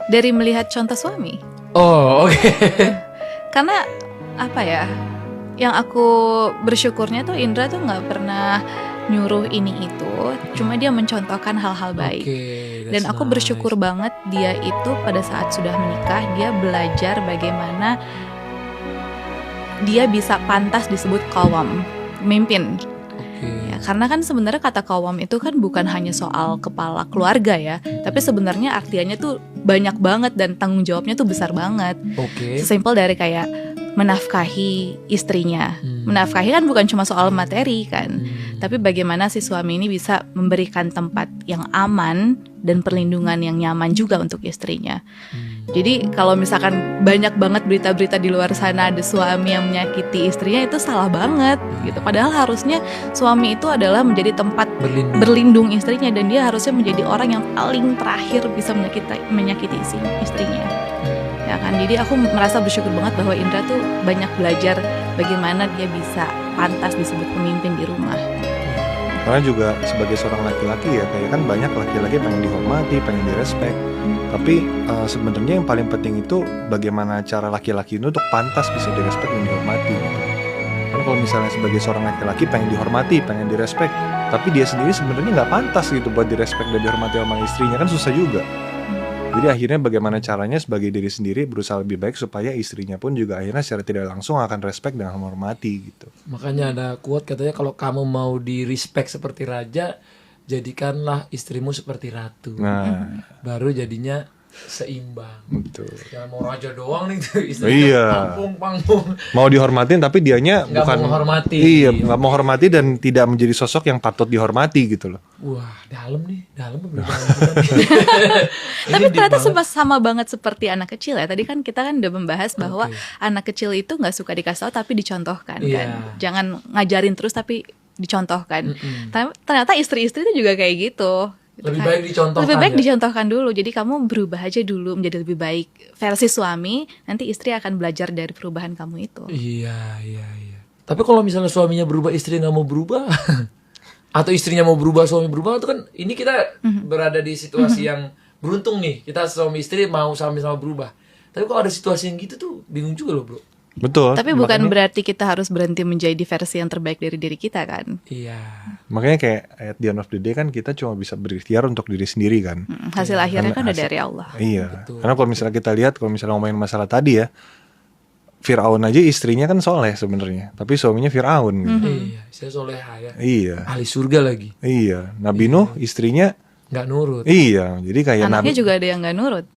Dari melihat contoh suami. Oh, oke. Karena apa ya, yang aku bersyukurnya tuh Indra tuh nggak pernah nyuruh ini itu, cuma dia mencontohkan hal-hal baik. Oke, Dan that's aku bersyukur nice. banget dia itu pada saat sudah menikah, dia belajar bagaimana dia bisa pantas disebut qawwam, pemimpin. Oke. Ya, karena kan sebenarnya kata qawwam itu kan bukan hanya soal kepala keluarga ya, tapi sebenarnya artiannya tuh banyak banget dan tanggung jawabnya tuh besar banget. Oke. Sesimpel dari kayak menafkahi istrinya. Menafkahi kan bukan cuma soal materi kan, tapi bagaimana si suami ini bisa memberikan tempat yang aman dan perlindungan yang nyaman juga untuk istrinya. Jadi kalau misalkan banyak banget berita-berita di luar sana ada suami yang menyakiti istrinya, itu salah banget gitu. Padahal harusnya suami itu adalah menjadi tempat berlindung istrinya, dan dia harusnya menjadi orang yang paling terakhir bisa menyakiti istrinya. Ya kan, jadi aku merasa bersyukur banget bahwa Indra tuh banyak belajar bagaimana dia bisa pantas disebut pemimpin di rumah. Karena juga sebagai seorang laki-laki ya, kayak kan banyak laki-laki pengen dihormati, pengen direspek. Tapi sebenarnya yang paling penting itu bagaimana cara laki-laki itu untuk pantas bisa direspek dan dihormati gitu. Karena kalau misalnya sebagai seorang laki-laki pengen dihormati, pengen direspek, tapi dia sendiri sebenarnya nggak pantas gitu buat direspek dan dihormati sama istrinya, kan susah juga. Jadi akhirnya bagaimana caranya sebagai diri sendiri berusaha lebih baik supaya istrinya pun juga akhirnya secara tidak langsung akan respect dan menghormati gitu. Makanya ada quote katanya, kalau kamu mau di respect seperti raja, jadikanlah istrimu seperti ratu. Nah, Baru jadinya seimbang. betul. Jangan mau raja doang nih tuh, istrinya Iya. panggung. Mau dihormatin tapi dianya Nggak bukan mau menghormati. Iya, nggak mau hormati dan tidak menjadi sosok yang patut dihormati gitu loh. Wah, dalam belum dalam. Tapi ternyata sama banget seperti anak kecil ya. Tadi kan kita kan udah membahas bahwa anak kecil itu nggak suka dikasih tahu tapi dicontohkan Iya. kan. Jangan ngajarin terus tapi dicontohkan. Ternyata istri-istri itu juga kayak gitu. Lebih baik dicontohkan. Lebih baik ya? dicontohkan dulu. Jadi kamu berubah aja dulu menjadi lebih baik versi suami. Nanti istri akan belajar dari perubahan kamu itu. Iya. Tapi kalau misalnya suaminya berubah, istri nggak mau berubah, atau istrinya mau berubah, suami berubah, itu kan ini kita berada di situasi yang beruntung nih. Kita suami istri mau sama-sama berubah. Tapi kalau ada situasi yang gitu tuh bingung juga loh, bro. Betul. Tapi bukan berarti kita harus berhenti menjadi versi yang terbaik dari diri kita kan. Iya. Makanya kayak at the end of the day kan kita cuma bisa berikhtiar untuk diri sendiri kan. Hasil akhirnya kan udah dari Allah. Iya. Betul. Karena kalau misalnya kita lihat, kalau misalnya ngomongin masalah tadi ya, Fir'aun aja istrinya kan soleh sebenarnya, tapi suaminya Fir'aun. Gitu. Iya, saya soleha ya. Iya. Ahli surga lagi. Iya. Nabi Nuh istrinya Nggak nurut. iya. Jadi kayak Anaknya Nabi juga ada yang gak nurut.